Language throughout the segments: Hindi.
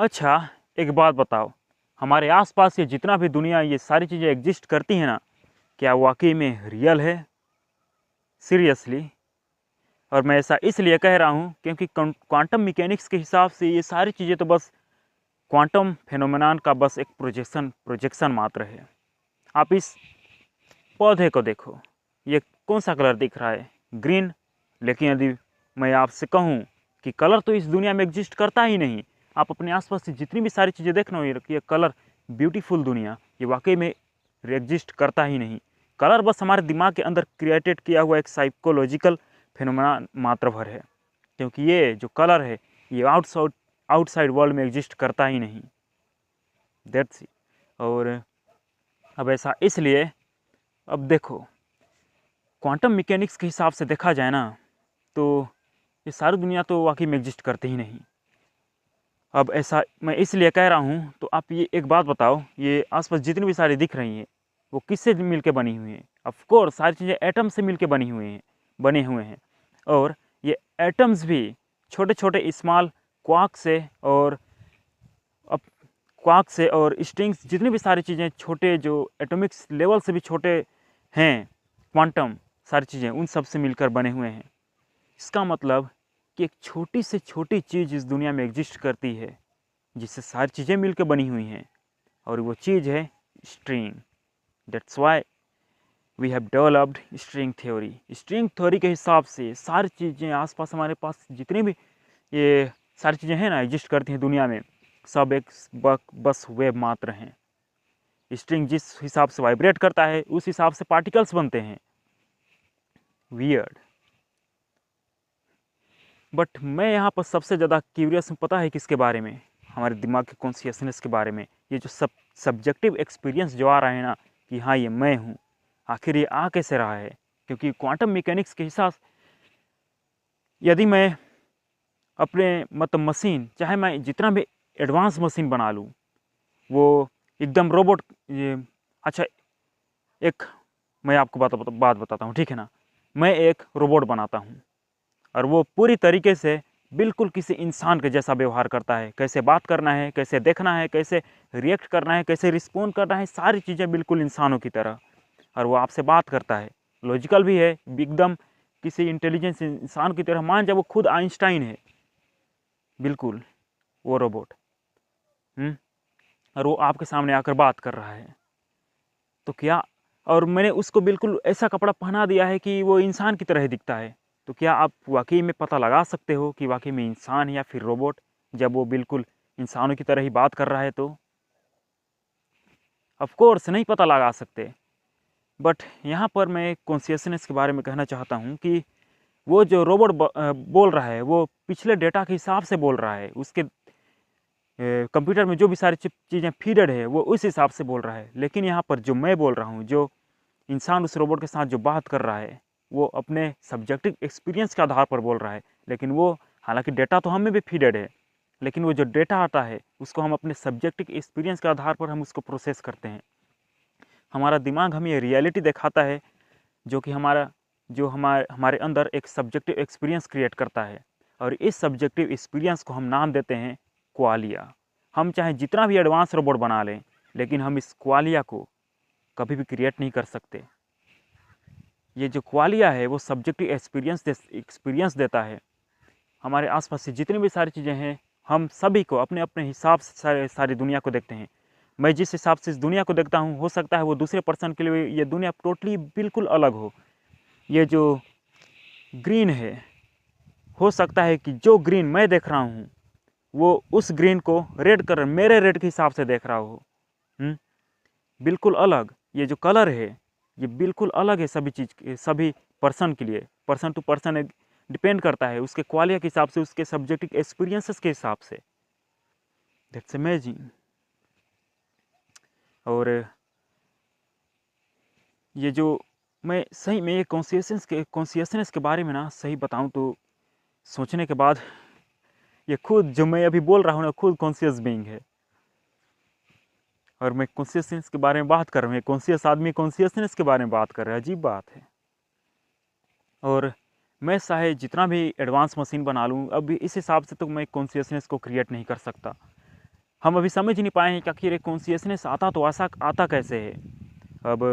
अच्छा, एक बात बताओ, हमारे आसपास ये जितना भी दुनिया ये सारी चीज़ें एग्जिस्ट करती हैं ना, क्या वाकई में रियल है? सीरियसली? और मैं ऐसा इसलिए कह रहा हूँ क्योंकि क्वांटम मैकेनिक्स के हिसाब से ये सारी चीज़ें तो बस क्वांटम फेनोमेनन का बस एक प्रोजेक्शन मात्र है। आप इस पौधे को देखो, ये कौन सा कलर दिख रहा है? ग्रीन। लेकिन यदि मैं आपसे कहूँ कि कलर तो इस दुनिया में एग्जिस्ट करता ही नहीं, आप अपने आसपास से जितनी भी सारी चीज़ें देखना, ये कलर ब्यूटीफुल दुनिया ये वाकई में एग्जिस्ट करता ही नहीं। कलर बस हमारे दिमाग के अंदर क्रिएटेड किया हुआ एक साइकोलॉजिकल फिनोमेना मात्र भर है, क्योंकि ये जो कलर है ये आउटसाइड वर्ल्ड में एग्जिस्ट करता ही नहीं। That's it. और अब ऐसा इसलिए, अब देखो, क्वांटम मैकेनिक्स के हिसाब से देखा जाए ना, तो ये सारी दुनिया तो वाकई में एग्जिस्ट करते ही नहीं। अब ऐसा मैं इसलिए कह रहा हूँ, तो आप ये एक बात बताओ, ये आसपास जितनी भी सारी दिख रही हैं वो किससे मिलके बनी हुई हैं? ऑफ कोर्स सारी चीज़ें एटम से मिलके बने हुए हैं। और ये एटम्स भी छोटे छोटे स्मॉल क्वार्क से और अब क्वार्क से और स्ट्रिंग्स, जितनी भी सारी चीज़ें छोटे जो एटॉमिक्स लेवल से भी छोटे हैं, क्वांटम सारी चीज़ें उन सब से मिलकर बने हुए हैं। इसका मतलब कि एक छोटी से छोटी चीज़ इस दुनिया में एग्जिस्ट करती है जिससे सारी चीज़ें मिलकर बनी हुई हैं, और वो चीज़ है string. That's why we have developed string theory. String theory के हिसाब से सारी चीज़ें आसपास हमारे पास जितनी भी ये सारी चीज़ें हैं ना एग्जिस्ट करती हैं दुनिया में, सब एक बस वेब मात्र हैं। स्ट्रिंग जिस हिसाब से वाइब्रेट करता है उस हिसाब से पार्टिकल्स बनते हैं। वियर्ड। बट मैं यहाँ पर सबसे ज़्यादा क्यूरियस हूँ, पता है किसके बारे में? हमारे दिमाग के कॉन्शियसनेस के बारे में। ये जो सब्जेक्टिव एक्सपीरियंस जो आ रहा है ना कि हाँ ये मैं हूँ, आखिर ये आ कैसे रहा है? क्योंकि क्वांटम मैकेनिक्स के हिसाब, यदि मैं अपने मतलब मशीन, चाहे मैं जितना भी एडवांस मशीन बना लूँ, वो एकदम रोबोट, ये अच्छा, एक मैं आपको बात बताता हूँ, ठीक है ना? मैं एक रोबोट बनाता हूँ और वो पूरी तरीके से बिल्कुल किसी इंसान के जैसा व्यवहार करता है। कैसे बात करना है, कैसे देखना है, कैसे रिएक्ट करना है, कैसे रिस्पॉन्ड करना है, सारी चीज़ें बिल्कुल इंसानों की तरह। और वो आपसे बात करता है, लॉजिकल भी है एकदम, किसी इंटेलिजेंस इंसान की तरह। मान जाए वो खुद आइंस्टाइन है, बिल्कुल वो रोबोट। और वो आपके सामने आकर बात कर रहा है, तो क्या, और मैंने उसको बिल्कुल ऐसा कपड़ा पहना दिया है कि वो इंसान की तरह ही दिखता है, तो क्या आप वाकई में पता लगा सकते हो कि वाकई में इंसान है या फिर रोबोट, जब वो बिल्कुल इंसानों की तरह ही बात कर रहा है? तो ऑफ कोर्स नहीं पता लगा सकते। बट यहाँ पर मैं कॉन्शियसनेस के बारे में कहना चाहता हूँ कि वो जो रोबोट बोल रहा है वो पिछले डेटा के हिसाब से बोल रहा है। उसके कंप्यूटर में जो भी सारी चीज़ें फीडेड है वो उस हिसाब से बोल रहा है। लेकिन यहाँ पर जो मैं बोल रहा हूँ, जो इंसान उस रोबोट के साथ जो बात कर रहा है, वो अपने सब्जेक्टिव एक्सपीरियंस के आधार पर बोल रहा है। लेकिन वो, हालांकि डेटा तो हमें भी फीडेड है, लेकिन वो जो डेटा आता है उसको हम अपने सब्जेक्टिव एक्सपीरियंस के आधार पर हम उसको प्रोसेस करते हैं। हमारा दिमाग हमें रियलिटी दिखाता है, जो कि हमारे हमारे अंदर एक सब्जेक्टिव एक्सपीरियंस क्रिएट करता है। और इस सब्जेक्टिव एक्सपीरियंस को हम नाम देते हैं क्वालिया। हम चाहे जितना भी एडवांस रोबोट बना लें, लेकिन हम इस क्वालिया को कभी भी क्रिएट नहीं कर सकते। ये जो क्वालिया है वो सब्जेक्टिव एक्सपीरियंस देता है। हमारे आसपास से जितनी भी सारी चीज़ें हैं, हम सभी को अपने अपने हिसाब से सारी दुनिया को देखते हैं। मैं जिस हिसाब से इस दुनिया को देखता हूँ, हो सकता है वो दूसरे पर्सन के लिए ये दुनिया टोटली बिल्कुल अलग हो। ये जो ग्रीन है, हो सकता है कि जो ग्रीन मैं देख रहा हूँ वो उस ग्रीन को रेड कलर मेरे रेड के हिसाब से देख रहा हो। बिल्कुल अलग। ये जो कलर है ये बिल्कुल अलग है सभी चीज़ के, सभी पर्सन के लिए। पर्सन टू पर्सन डिपेंड करता है उसके क्वालिटी के हिसाब से, उसके सब्जेक्टिव एक्सपीरियंसेस के हिसाब से। That's amazing. और ये जो मैं सही में ये कॉन्शियसनेस के बारे में ना सही बताऊं तो सोचने के बाद, ये खुद जो मैं अभी बोल रहा हूँ ना, खुद कॉन्शियस बीइंग है। और मैं कॉन्शियसनेस के बारे में बात कर रहा हूँ, कॉन्शियस आदमी कॉन्शियसनेस के बारे में बात कर रहा है, अजीब बात है। और मैं चाहे जितना भी एडवांस मशीन बना लूँ, अब इस हिसाब से तो मैं कॉन्शियसनेस को क्रिएट नहीं कर सकता। हम अभी समझ नहीं पाए हैं कि आखिर एक कॉन्शियसनेस आता तो आता कैसे है। अब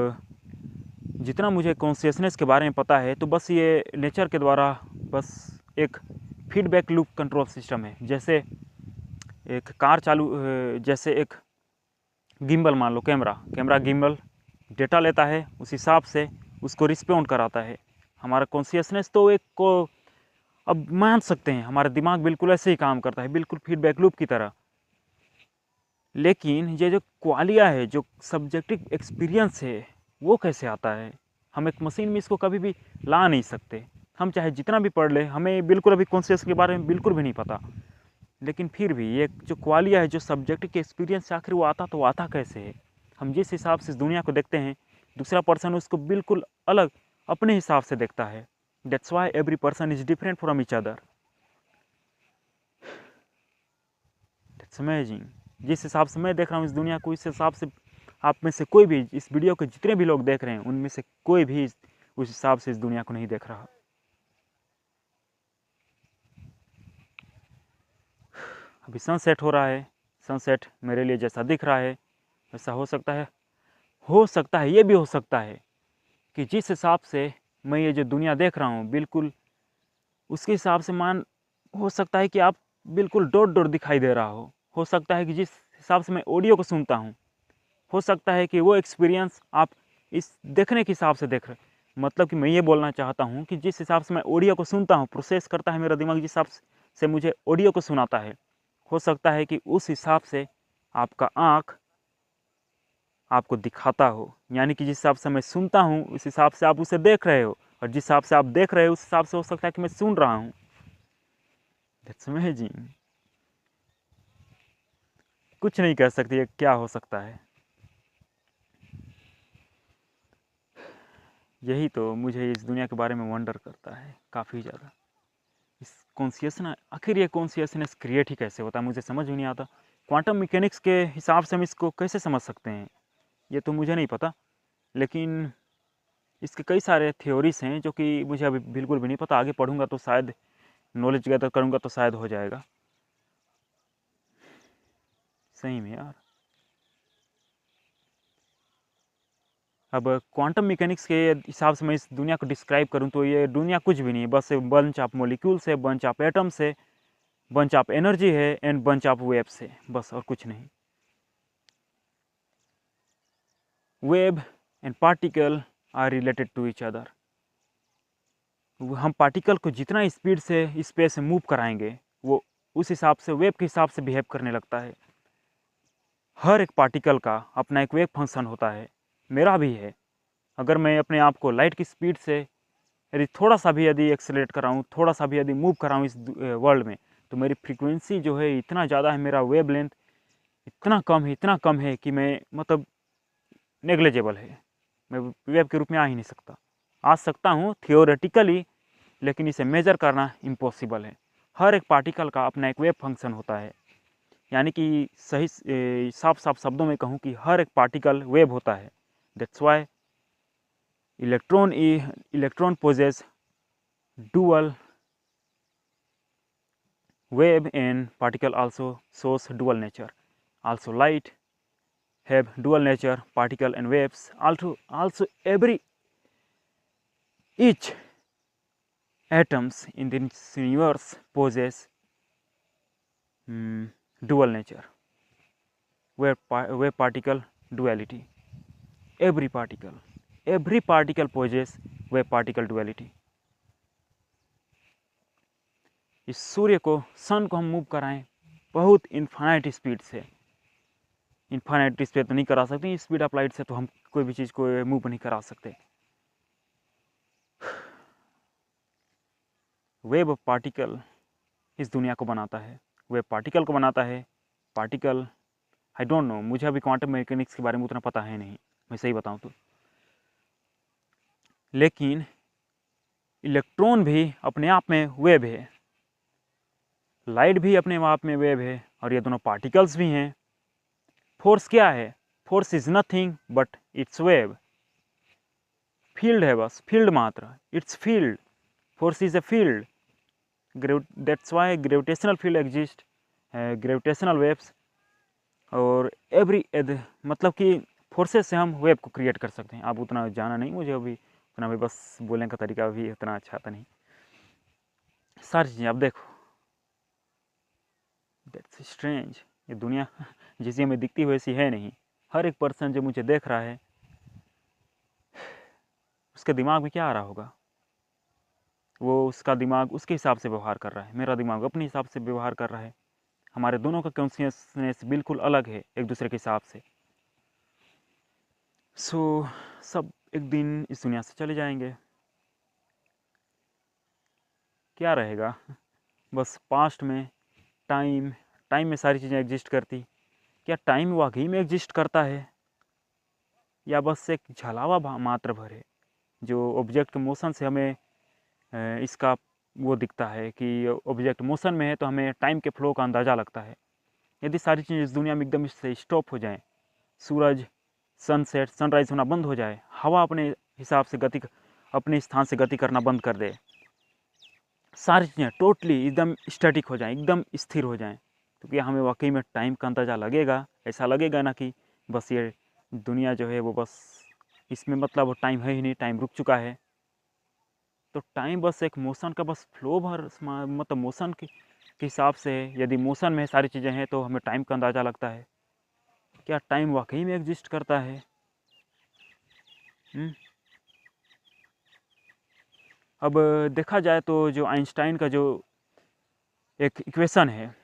जितना मुझे कॉन्शियसनेस के बारे में पता है तो बस ये नेचर के द्वारा बस एक फीडबैक लूप कंट्रोल सिस्टम है। जैसे एक कार जैसे एक गिम्बल मान लो, कैमरा गिम्बल डेटा लेता है, उस हिसाब से उसको रिस्पॉन्ड कराता है। हमारा कॉन्शियसनेस तो एक को अब मान सकते हैं हमारा दिमाग बिल्कुल ऐसे ही काम करता है, बिल्कुल फीडबैक लूप की तरह। लेकिन ये जो क्वालिया है, जो सब्जेक्टिव एक्सपीरियंस है, वो कैसे आता है? हम एक मशीन में इसको कभी भी ला नहीं सकते। हम चाहे जितना भी पढ़ ले, हमें बिल्कुल अभी कॉन्शियस के बारे में बिल्कुल भी नहीं पता। लेकिन फिर भी ये जो क्वालिया है, जो सब्जेक्टिव के एक्सपीरियंस से आखिर वो आता कैसे है? हम जिस हिसाब से इस दुनिया को देखते हैं, दूसरा पर्सन उसको बिल्कुल अलग अपने हिसाब से देखता है। That's why every person is different from each other. That's amazing. जिस हिसाब से मैं देख रहा हूँ इस दुनिया को, इस हिसाब से आप में से कोई भी, इस वीडियो के जितने भी लोग देख रहे हैं, उनमें से कोई भी उस हिसाब से इस दुनिया को नहीं देख रहा। अभी सनसेट हो रहा है, सनसेट मेरे लिए जैसा दिख रहा है वैसा हो सकता है, ये भी हो सकता है कि जिस हिसाब से मैं ये जो दुनिया देख रहा हूँ बिल्कुल उसके हिसाब से हो सकता है कि आप बिल्कुल डॉट डॉट दिखाई दे रहा हो सकता है कि जिस हिसाब से मैं ऑडियो को सुनता हूँ, हो सकता है कि वो एक्सपीरियंस आप इस देखने के हिसाब से देख रहे। मतलब कि मैं ये बोलना चाहता हूँ कि जिस हिसाब से मैं ऑडियो को सुनता हूँ, प्रोसेस करता है मेरा दिमाग, जिस हिसाब से मुझे ऑडियो को सुनाता है, हो सकता है कि उस हिसाब से आपका आँख आपको दिखाता हो। यानी कि जिस हिसाब से मैं सुनता हूँ उस हिसाब से आप उसे देख रहे हो, और जिस हिसाब से आप देख रहे हो उस हिसाब से हो सकता है कि मैं सुन रहा हूँ। That's amazing. कुछ नहीं कह सकती क्या हो सकता है। यही तो मुझे इस दुनिया के बारे में वंडर करता है काफ़ी ज़्यादा। इस कॉन्शियसनेस, आखिर ये कॉन्शियसनेस क्रिएट ही कैसे होता है, मुझे समझ में नहीं आता। क्वांटम मैकेनिक्स के हिसाब से हम इसको कैसे समझ सकते हैं ये तो मुझे नहीं पता, लेकिन इसके कई सारे थ्योरीज हैं जो कि मुझे अभी बिल्कुल भी नहीं पता। आगे पढ़ूंगा तो शायद, नॉलेज गैदर करूंगा तो शायद हो जाएगा। सही में यार। अब क्वांटम मैकेनिक्स के हिसाब से मैं इस दुनिया को डिस्क्राइब करूं तो ये दुनिया कुछ भी नहीं है, बस बंच ऑफ मॉलिक्यूल्स है, बंच ऑफ एटम्स है, बंच ऑफ एनर्जी है एंड बंच ऑफ वेव्स है, बस और कुछ नहीं। Wave and particle are related to each other. हम पार्टिकल को जितना स्पीड से स्पेस में मूव कराएंगे वो उस हिसाब से वेव के हिसाब से बिहेव करने लगता है। हर एक पार्टिकल का अपना एक वेव फंक्शन होता है, मेरा भी है। अगर मैं अपने आप को लाइट की स्पीड से यदि थोड़ा सा भी यदि एक्सेलरेट कराऊँ, थोड़ा सा भी यदि मूव कराऊँ इस वर्ल्ड में, तो मेरी फ्रीक्वेंसी जो है इतना ज़्यादा है, मेरा वेव लेंथ इतना कम है कि मैं मतलब नेग्लिजिबल है, मैं वेव के रूप में आ ही नहीं सकता। आ सकता हूँ थियोरेटिकली, लेकिन इसे मेजर करना इम्पॉसिबल है। हर एक पार्टिकल का अपना एक वेव फंक्शन होता है। यानी कि सही साफ शब्दों में कहूँ कि हर एक पार्टिकल वेव होता है। That's why electron possess dual wave and particle also shows dual nature. Also light have dual nature, particle and waves. Also every each atoms in this universe possess dual nature, wave particle duality. Every particle possess wave particle duality. इस सूर्य को, सन को हम मूव कराएं बहुत इन्फाइनाइट स्पीड से, इन्फाइनाइट स्पीड तो नहीं करा सकते, स्पीड ऑफ लाइट से तो हम कोई भी चीज़ को मूव नहीं करा सकते। वेव पार्टिकल इस दुनिया को बनाता है, वेव पार्टिकल को बनाता है। पार्टिकल आई डोंट नो, मुझे अभी क्वांटम मैकेनिक्स के बारे में उतना पता है नहीं, मैं सही बताऊं तो। लेकिन इलेक्ट्रॉन भी अपने आप में वेव है, लाइट भी अपने आप में वेव है, और ये दोनों पार्टिकल्स भी हैं। फोर्स क्या है? Force is nothing but it's wave. Field है, बस फील्ड मात्र, it's field. Force is a field. That's why gravitational field exists, gravitational waves और एवरी मतलब कि फोर्सेस से हम वेब को क्रिएट कर सकते हैं। आप उतना जाना नहीं मुझे अभी, उतना भी बस बोलने का तरीका भी उतना अच्छा था नहीं। सारी चीज़ें आप देखो, दैट्स स्ट्रेंज। ये दुनिया जैसी हमें दिखती है वैसी है नहीं। हर एक पर्सन जो मुझे देख रहा है उसके दिमाग में क्या आ रहा होगा, वो उसका दिमाग उसके हिसाब से व्यवहार कर रहा है, मेरा दिमाग अपने हिसाब से व्यवहार कर रहा है। हमारे दोनों का कॉन्शियसनेस बिल्कुल अलग है एक दूसरे के हिसाब से। सो सब एक दिन इस दुनिया से चले जाएंगे। क्या रहेगा, बस पास्ट में टाइम, टाइम में सारी चीज़ें एग्जिस्ट करती। क्या टाइम वाकई में एग्जिस्ट करता है या बस एक झलावा मात्र भर है जो ऑब्जेक्ट के मोशन से हमें इसका वो दिखता है कि ऑब्जेक्ट मोशन में है तो हमें टाइम के फ्लो का अंदाज़ा लगता है। यदि सारी चीज़ें इस दुनिया में एकदम इससे स्टॉप हो जाएं, सूरज सनसेट सनराइज़ होना बंद हो जाए, हवा अपने हिसाब से गति अपने स्थान से गति करना बंद कर दे, सारी चीज़ें टोटली एकदम स्टैटिक हो जाएं, एकदम स्थिर हो जाएं, तो क्या हमें वाकई में टाइम का अंदाज़ा लगेगा? ऐसा लगेगा ना कि बस ये दुनिया जो है वो बस इसमें मतलब टाइम है ही नहीं, टाइम रुक चुका है। तो टाइम बस एक मोशन का बस फ्लो भर मतलब मोशन के हिसाब से है। यदि मोशन में सारी चीज़ें हैं तो हमें टाइम का अंदाज़ा लगता है। क्या टाइम वाकई में एग्जिस्ट करता है? अब देखा जाए तो जो आइंस्टाइन का जो एक इक्वेशन है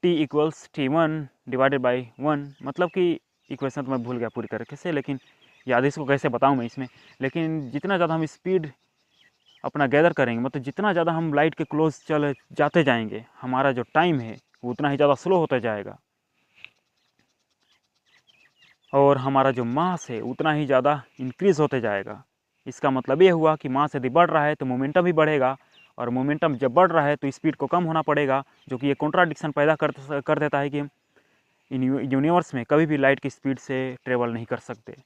T=T1/1, मतलब कि इक्वेशन तो मैं भूल गया पूरी तरीके से, लेकिन याद इसको कैसे बताऊँ मैं इसमें। लेकिन जितना ज़्यादा हम स्पीड अपना गैदर करेंगे, मतलब जितना ज़्यादा हम लाइट के क्लोज चले जाते जाएंगे, हमारा जो टाइम है वो उतना ही ज़्यादा स्लो होता जाएगा और हमारा जो मास है उतना ही ज़्यादा इंक्रीज़ होते जाएगा। इसका मतलब ये हुआ कि मास यदि बढ़ रहा है तो मोमेंटम भी बढ़ेगा, और मोमेंटम जब बढ़ रहा है तो स्पीड को कम होना पड़ेगा, जो कि ये कॉन्ट्राडिक्शन पैदा कर देता है कि हम इन यूनिवर्स में कभी भी लाइट की स्पीड से ट्रेवल नहीं कर सकते।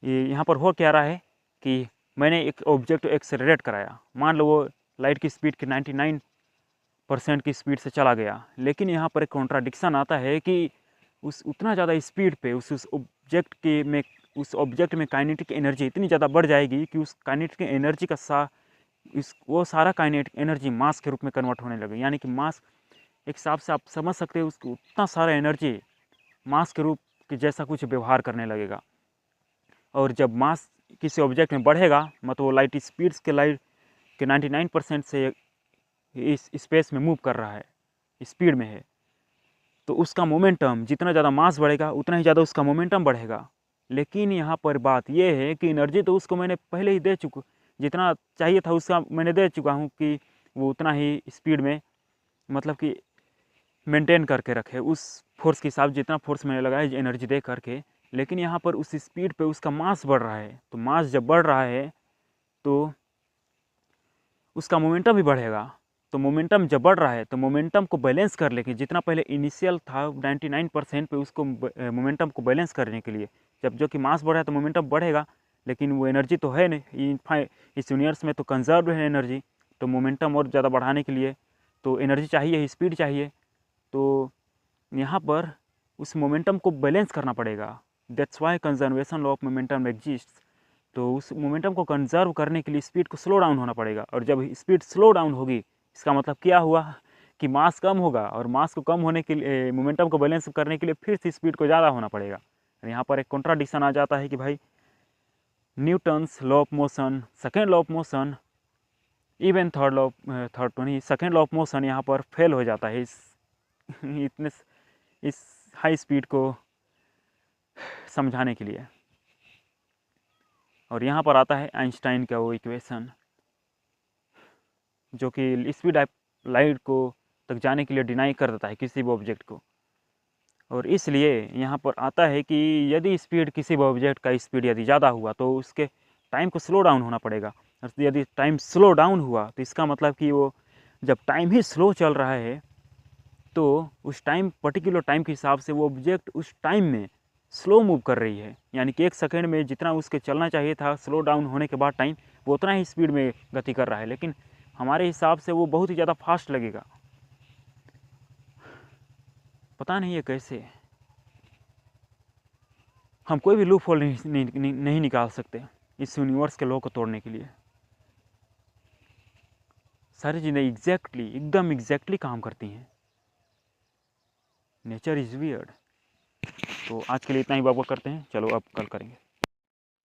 ये यहाँ पर हो क्या रहा है कि मैंने एक ऑब्जेक्ट एक्सेलरेट कराया, मान लो वो लाइट की स्पीड की 99% की स्पीड से चला गया, लेकिन यहाँ पर एक कॉन्ट्राडिक्शन आता है कि उस उतना ज़्यादा स्पीड पे उस ऑब्जेक्ट में काइनेटिक एनर्जी इतनी ज़्यादा बढ़ जाएगी कि उस काइनेटिक एनर्जी का वो सारा काइनेटिक एनर्जी मास के रूप में कन्वर्ट होने लगे। यानी कि मास एक हिसाब से आप समझ सकते हो उसको उतना सारा एनर्जी मास के रूप के जैसा कुछ व्यवहार करने लगेगा। और जब मास किसी ऑब्जेक्ट में बढ़ेगा, मतलब वो लाइट स्पीड्स के 99% से इस स्पेस में मूव कर रहा है, स्पीड में है, तो उसका मोमेंटम जितना ज़्यादा मास बढ़ेगा उतना ही ज़्यादा उसका मोमेंटम बढ़ेगा। लेकिन यहाँ पर बात यह है कि एनर्जी तो उसको मैंने पहले ही दे चुका, जितना चाहिए था उसका मैंने दे चुका हूँ कि वो उतना ही स्पीड में मतलब कि मेंटेन करके रखे उस फोर्स के हिसाब, जितना फोर्स मैंने लगाया एनर्जी दे करके। लेकिन यहाँ पर उस स्पीड पे उसका मास बढ़ रहा है, तो मास जब बढ़ रहा है तो उसका मोमेंटम भी बढ़ेगा। तो मोमेंटम जब बढ़ रहा है तो मोमेंटम को बैलेंस कर लेके, जितना पहले इनिशियल था 99% पे, उसको मोमेंटम को बैलेंस करने के लिए जब जो कि मास बढ़ा है तो मोमेंटम बढ़ेगा, लेकिन वो एनर्जी तो है नहीं इस यूनिवर्स में, तो कंजर्व है एनर्जी। तो मोमेंटम और ज़्यादा बढ़ाने के लिए तो एनर्जी चाहिए, स्पीड चाहिए, तो यहाँ पर उस मोमेंटम को बैलेंस करना पड़ेगा। That's why conservation law of momentum exist. तो उस मोमेंटम को कंजर्व करने के लिए स्पीड को स्लो डाउन होना पड़ेगा, और जब स्पीड स्लो डाउन होगी इसका मतलब क्या हुआ कि मास कम होगा, और मास को कम होने के लिए मोमेंटम को बैलेंस करने के लिए फिर से स्पीड को ज़्यादा होना पड़ेगा। यहाँ पर एक कॉन्ट्राडिक्शन आ जाता है कि भाई Newton's law of motion, second law of motion, even third तो नहीं, सेकेंड लॉ ऑफ मोशन यहाँ पर फेल हो जाता है इस हाई स्पीड को समझाने के लिए। और यहाँ पर आता है आइंस्टाइन का वो इक्वेशन जो कि स्पीड ऑफ लाइट को तक जाने के लिए डिनाई कर देता है किसी भी ऑब्जेक्ट को। और इसलिए यहाँ पर आता है कि यदि स्पीड किसी भी ऑब्जेक्ट का स्पीड यदि ज़्यादा हुआ तो उसके टाइम को स्लो डाउन होना पड़ेगा। और यदि टाइम स्लो डाउन हुआ तो इसका मतलब कि वो जब टाइम ही स्लो चल रहा है तो उस टाइम पर्टिकुलर टाइम के हिसाब से वो ऑब्जेक्ट उस टाइम में स्लो मूव कर रही है। यानी कि 1 सेकेंड में जितना उसके चलना चाहिए था स्लो डाउन होने के बाद टाइम, वो उतना ही स्पीड में गति कर रहा है, लेकिन हमारे हिसाब से वो बहुत ही ज़्यादा फास्ट लगेगा। पता नहीं है कैसे। हम कोई भी लूप होल नहीं निकाल सकते इस यूनिवर्स के लॉ को तोड़ने के लिए। सारी चीज़ें एकदम एग्जैक्टली काम करती हैं। Nature is weird. तो आज के लिए इतना ही बात करते हैं, चलो अब कल करेंगे।